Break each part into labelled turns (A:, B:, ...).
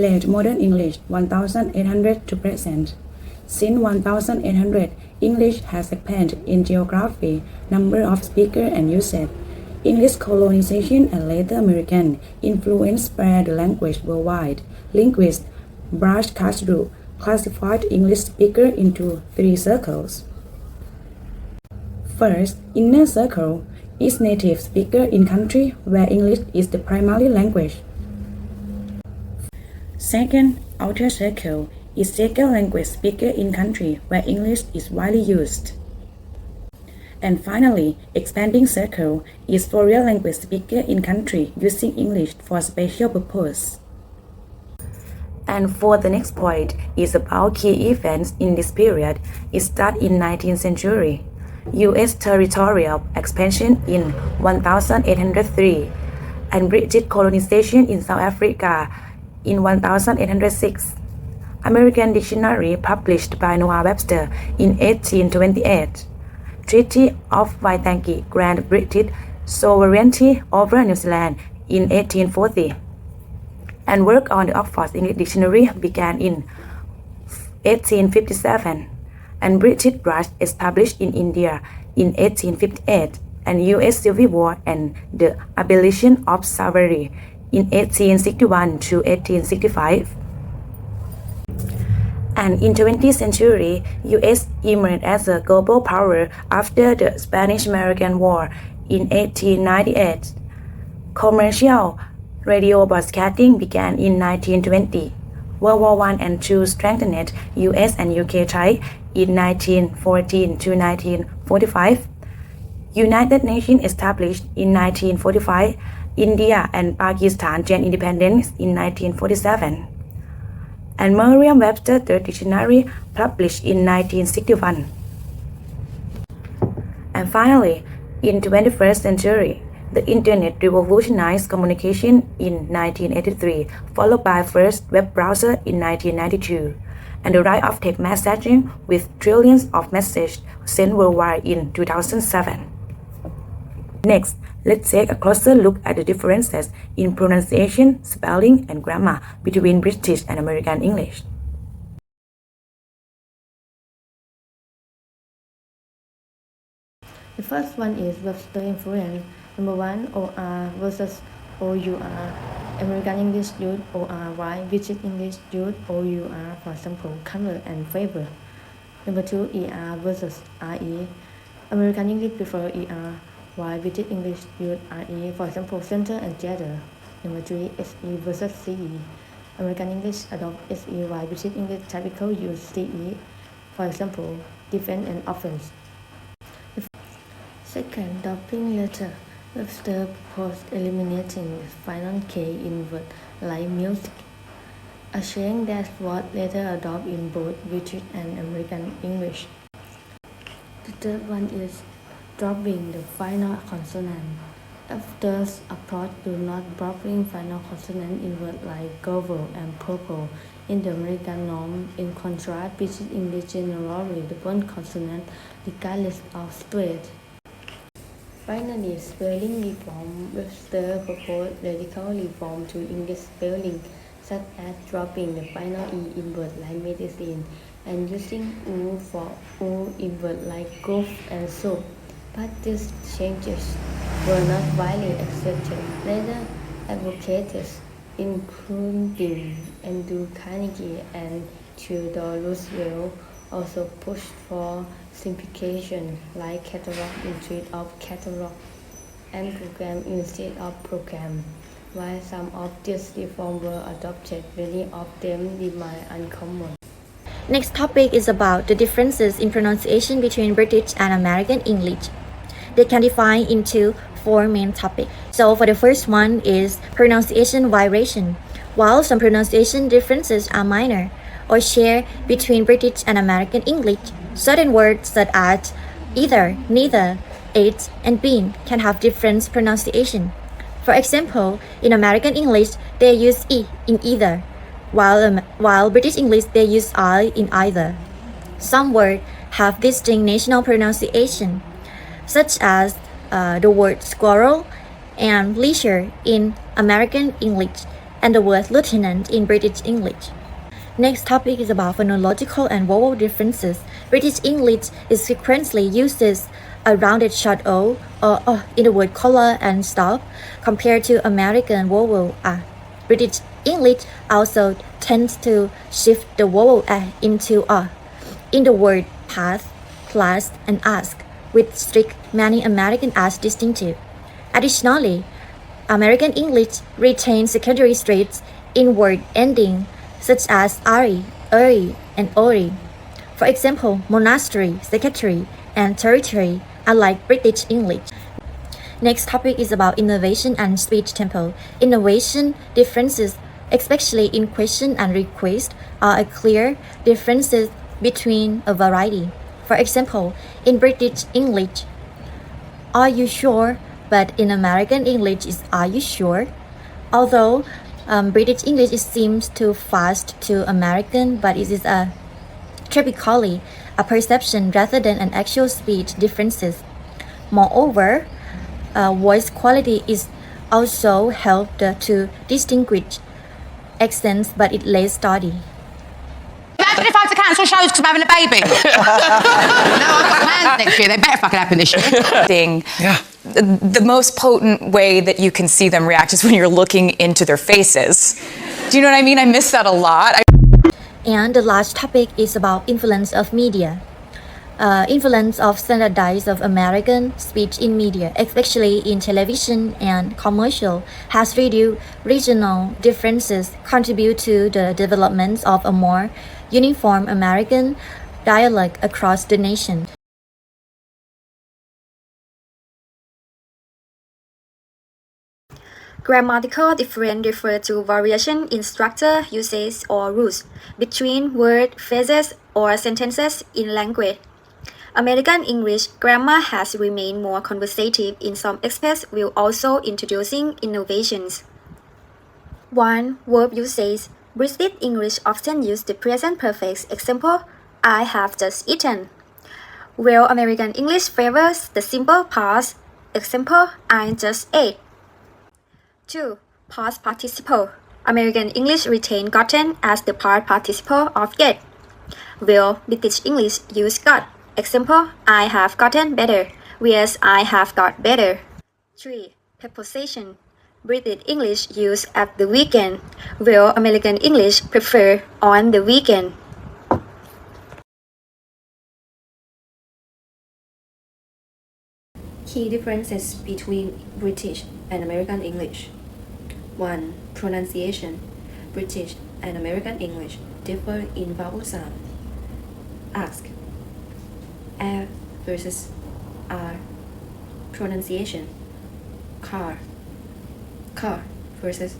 A: Late Modern English 1800 to present. Since 1800, English has expanded in geography, number of speakers and usage. English colonization and later American influence spread the language worldwide. Linguist Braj Khasru classified English speakers into three circles. First, inner circle is native speaker in country where English is the primary language. Second, outer circle is second language speaker in country where English is widely used. And finally, expanding circle is foreign language speaker in country using English for special purpose. And for the next point is about key events in this period. It started in 19th century. U.S. territorial expansion in 1803 and British colonization in South Africa in 1806. American dictionary published by Noah Webster in 1828. Treaty of Waitangi granted British sovereignty over New Zealand in 1840. And work on the Oxford English Dictionary began in 1857. And British Raj established in India in 1858, and U.S. Civil War and the abolition of slavery in 1861 to 1865. And in 20th century, U.S. emerged as a global power after the Spanish-American War in 1898. Commercial radio broadcasting began in 1920. World War I and II strengthened U.S. and UK ties in 1914 to 1945. United Nations established in 1945. India and Pakistan gained independence in 1947. And Merriam-Webster Third Dictionary published in 1961. And finally, in 21st century, the Internet revolutionized communication in 1983, followed by first web browser in 1992, and the rise of text messaging with trillions of messages sent worldwide in 2007. Next, let's take a closer look at the differences in pronunciation, spelling, and grammar between British and American English.
B: The first one is Webster influence. Number one, OR versus OUR. American English use OR while British English use OUR, for example, color and flavor. Number two, ER versus RE. American English prefer ER while British English use RE, for example, center and theater. Number three, SE versus CE. American English adopt SE while British English typically use CE, for example, defense and offense. Second, doubling letter. Webster proposed eliminating the final K in words like music, a change that was later adopted in both British and American English. The third one is dropping the final consonant. Webster's approach do not dropping final consonant in words like govel and purple in the American norm. In contrast, British English generally double consonant regardless of stress. Finally, spelling reform. Webster proposed radical reform to English spelling, such as dropping the final E in words like medicine and using U for U in words like golf and soap. But these changes were not widely accepted. Later advocates, including Andrew Carnegie and Theodore Roosevelt, also pushed for simplification, like catalog instead of catalog and program instead of program. While some of these reforms were adopted, many of them remain uncommon.
C: Next topic is about the differences in pronunciation between British and American English. They can define into four main topics. So for the first one is pronunciation variation. While some pronunciation differences are minor or share between British and American English, certain words such as either, neither, it, and been can have different pronunciation. For example, in American English, they use E in either, while British English they use I in either. Some words have distinct national pronunciation, such as the word squirrel and leisure in American English, and the word lieutenant in British English. Next topic is about phonological and vowel differences. British English is frequently uses a rounded short o or in the word color and stop compared to American vowel a. British English also tends to shift the vowel a into a in the word path, class, and ask, with strict many American as distinctive. Additionally, American English retains secondary stressed in word ending such as ari, uri, and ori. For example, monastery, secretary, and territory are like British English. Next topic is about innovation and speech tempo. Innovation differences, especially in question and request, are a clear differences between a variety. For example, in British English, are you sure? But in American English is are you sure? Although British English seems too fast to American, but it is typically a perception rather than an actual speech differences. Moreover, voice quality is also helped to distinguish accents, but it less study.
D: Imagine if I had to cancel shows because I'm having a baby. No, I've got plans next year. They better fucking happen this year.
E: Yeah.
F: The most potent way that you can see them react is when you're looking into their faces. Do you know what I mean? I miss that a lot.
C: And the last topic is about influence of media. Influence of standardized of American speech in media, especially in television and commercial, has reduced regional differences, contribute to the development of a more uniform American dialect across the nation.
G: Grammatical difference refer to variation in structure, usage, or rules between word, phrases, or sentences in language. American English grammar has remained more conversative in some aspects while also introducing innovations. 1. Verb usage. British English often use the present perfect. Example, I have just eaten. While American English favors the simple past. Example, I just ate. 2. Past participle. American English retain gotten as the past participle of get, while British English use got. Example, I have gotten better, whereas I have got better. 3. Preposition. British English use at the weekend, while American English prefer on the weekend.
H: Key differences between British and American English. 1. Pronunciation. British and American English differ in vowel sound. Ask. R versus R. Pronunciation. Car. Car versus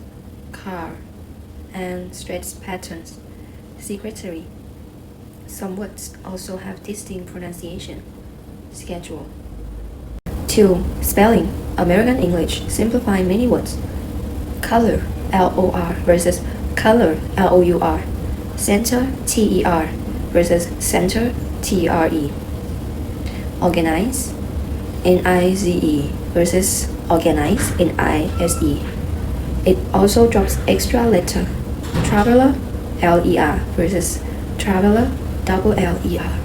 H: car. And stretch patterns. Secretary. Some words also have distinct pronunciation. Schedule. 2. Spelling. American English simplify many words. Color, L-O-R versus color, L-O-U-R. Center, T-E-R versus center, T-R-E. Organize, N-I-Z-E versus organize, N-I-S-E. It also drops extra letter. Traveler, L-E-R versus traveler, double L-E-R.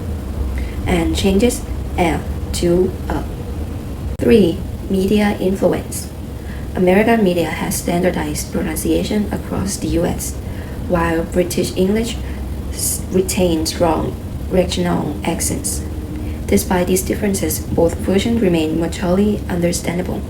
H: And changes L to A. 3. Media influence. American media has standardized pronunciation across the US, while British English retains strong regional accents. Despite these differences, both versions remain mutually understandable.